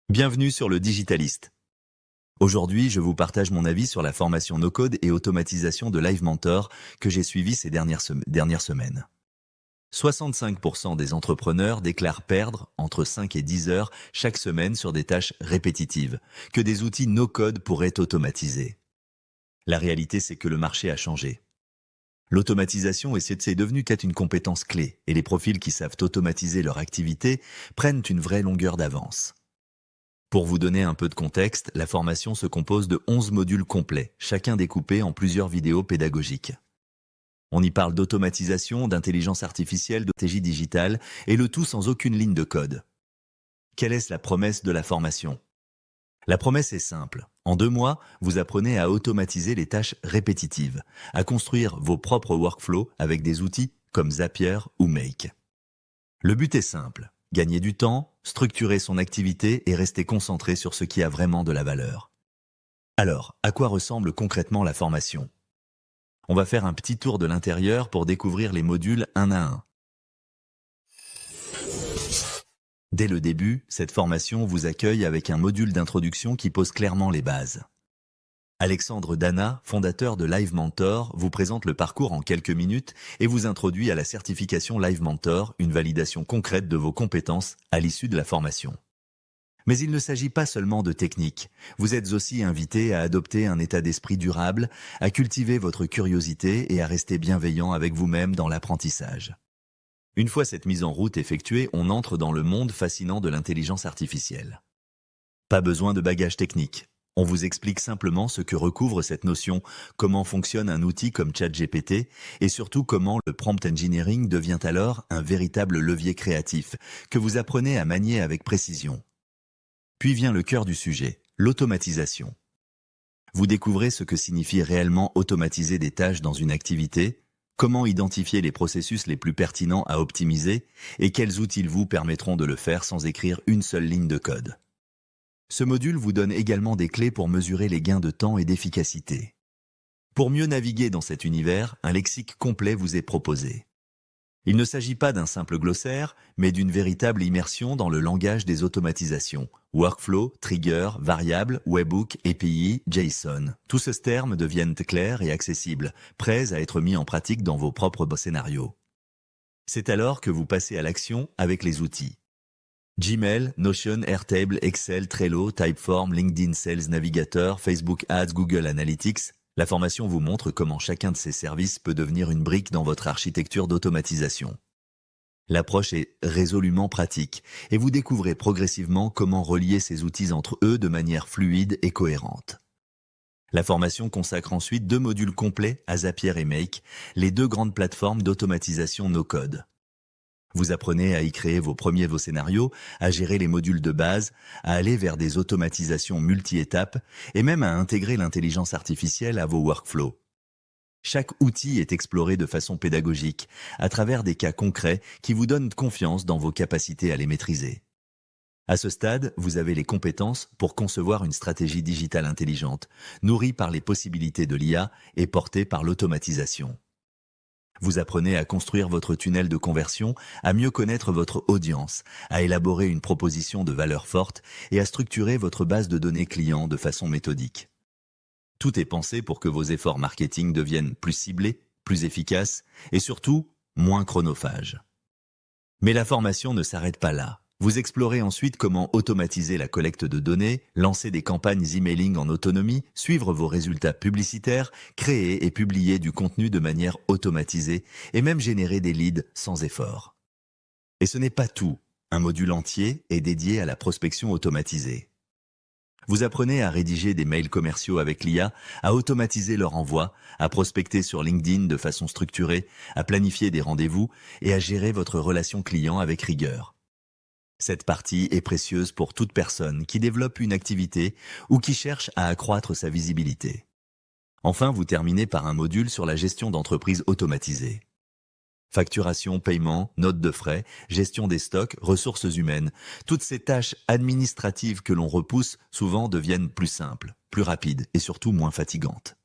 Bienvenue sur le Digitalist. Aujourd'hui, je vous partage mon avis sur la formation no-code et automatisation de Live Mentor que j'ai suivie ces dernières semaines. 65% des entrepreneurs déclarent perdre entre 5 et 10 heures chaque semaine sur des tâches répétitives que des outils no-code pourraient automatiser. La réalité, c'est que le marché a changé. L'automatisation c'est devenu qu'être une compétence clé et les profils qui savent automatiser leur activité prennent une vraie longueur d'avance. Pour vous donner un peu de contexte, la formation se compose de 11 modules complets, chacun découpé en plusieurs vidéos pédagogiques. On y parle d'automatisation, d'intelligence artificielle, de stratégie digitale, et le tout sans aucune ligne de code. Quelle est la promesse de la formation ? La promesse est simple. En 2 mois, vous apprenez à automatiser les tâches répétitives, à construire vos propres workflows avec des outils comme Zapier ou Make. Le but est simple. Gagner du temps, structurer son activité et rester concentré sur ce qui a vraiment de la valeur. Alors, à quoi ressemble concrètement la formation ? On va faire un petit tour de l'intérieur pour découvrir les modules un à un. Dès le début, cette formation vous accueille avec un module d'introduction qui pose clairement les bases. Alexandre Dana, fondateur de Live Mentor, vous présente le parcours en quelques minutes et vous introduit à la certification Live Mentor, une validation concrète de vos compétences à l'issue de la formation. Mais il ne s'agit pas seulement de technique. Vous êtes aussi invité à adopter un état d'esprit durable, à cultiver votre curiosité et à rester bienveillant avec vous-même dans l'apprentissage. Une fois cette mise en route effectuée, on entre dans le monde fascinant de l'intelligence artificielle. Pas besoin de bagage technique. On vous explique simplement ce que recouvre cette notion, comment fonctionne un outil comme ChatGPT et surtout comment le prompt engineering devient alors un véritable levier créatif que vous apprenez à manier avec précision. Puis vient le cœur du sujet, l'automatisation. Vous découvrez ce que signifie réellement automatiser des tâches dans une activité, comment identifier les processus les plus pertinents à optimiser et quels outils vous permettront de le faire sans écrire une seule ligne de code. Ce module vous donne également des clés pour mesurer les gains de temps et d'efficacité. Pour mieux naviguer dans cet univers, un lexique complet vous est proposé. Il ne s'agit pas d'un simple glossaire, mais d'une véritable immersion dans le langage des automatisations. Workflow, trigger, variable, webhook, API, JSON. Tous ces termes deviennent clairs et accessibles, prêts à être mis en pratique dans vos propres scénarios. C'est alors que vous passez à l'action avec les outils. Gmail, Notion, Airtable, Excel, Trello, Typeform, LinkedIn Sales Navigator, Facebook Ads, Google Analytics. La formation vous montre comment chacun de ces services peut devenir une brique dans votre architecture d'automatisation. L'approche est résolument pratique et vous découvrez progressivement comment relier ces outils entre eux de manière fluide et cohérente. La formation consacre ensuite 2 modules complets à Zapier et Make, les 2 grandes plateformes d'automatisation no-code. Vous apprenez à y créer vos scénarios, à gérer les modules de base, à aller vers des automatisations multi-étapes et même à intégrer l'intelligence artificielle à vos workflows. Chaque outil est exploré de façon pédagogique, à travers des cas concrets qui vous donnent confiance dans vos capacités à les maîtriser. À ce stade, vous avez les compétences pour concevoir une stratégie digitale intelligente, nourrie par les possibilités de l'IA et portée par l'automatisation. Vous apprenez à construire votre tunnel de conversion, à mieux connaître votre audience, à élaborer une proposition de valeur forte et à structurer votre base de données clients de façon méthodique. Tout est pensé pour que vos efforts marketing deviennent plus ciblés, plus efficaces et surtout moins chronophages. Mais la formation ne s'arrête pas là. Vous explorez ensuite comment automatiser la collecte de données, lancer des campagnes emailing en autonomie, suivre vos résultats publicitaires, créer et publier du contenu de manière automatisée et même générer des leads sans effort. Et ce n'est pas tout. Un module entier est dédié à la prospection automatisée. Vous apprenez à rédiger des mails commerciaux avec l'IA, à automatiser leur envoi, à prospecter sur LinkedIn de façon structurée, à planifier des rendez-vous et à gérer votre relation client avec rigueur. Cette partie est précieuse pour toute personne qui développe une activité ou qui cherche à accroître sa visibilité. Enfin, vous terminez par un module sur la gestion d'entreprises automatisées. Facturation, paiement, notes de frais, gestion des stocks, ressources humaines, toutes ces tâches administratives que l'on repousse souvent deviennent plus simples, plus rapides et surtout moins fatigantes.